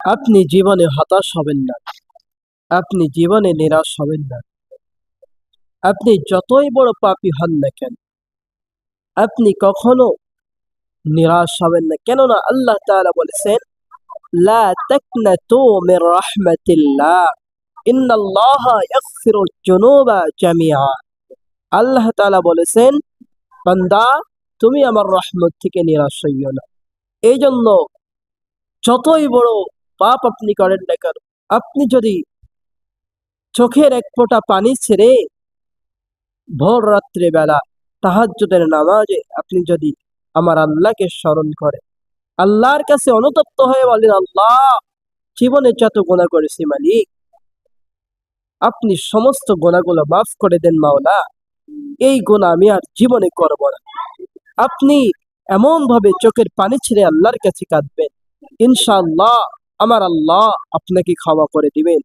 আপনি জীবনে হতাশ হবেন না, আপনি জীবনে নিরাশ হবেন না। আপনি যতই বড় পাপী হন না কেন, আপনি কখনো নিরাশ হবেন না। কেননা আল্লাহ তাআলা বলেছেন, লা তাকনাতু মির রাহমাতিল্লাহ, ইন্নাল্লাহা ইয়াগফিরুয যুনুবা জামিআ। আল্লাহ তাআলা বলেছেন, বান্দা তুমি আমার রহমত থেকে নিরাশ হইও না। এই জন্য যতই বড় পাপ আপনি করেন না কেন, আপনি যদি চোখের এক ফোঁটা পানি ছেড়ে ভোর রাত্রে বেলা তাহাজ্জুদের নামাজে আপনি যদি আমার আল্লাহকে স্মরণ করেন, আল্লাহর কাছে অনুতপ্ত হয়ে বলেন, আল্লাহ জীবনে যত গুনাহ করেছি মালিক, আপনি সমস্ত গুনাহগুলো মাফ করে দেন মাওলা, এই গুনাহ আমি আর জীবনে করব না। আপনি এমন ভাবে চোখের পানি ছেড়ে আল্লাহর কাছে কাঁদবেন, ইনশাআল্লাহ আমার আল্লাহ আপনাকে ক্ষমা করে দিবেন।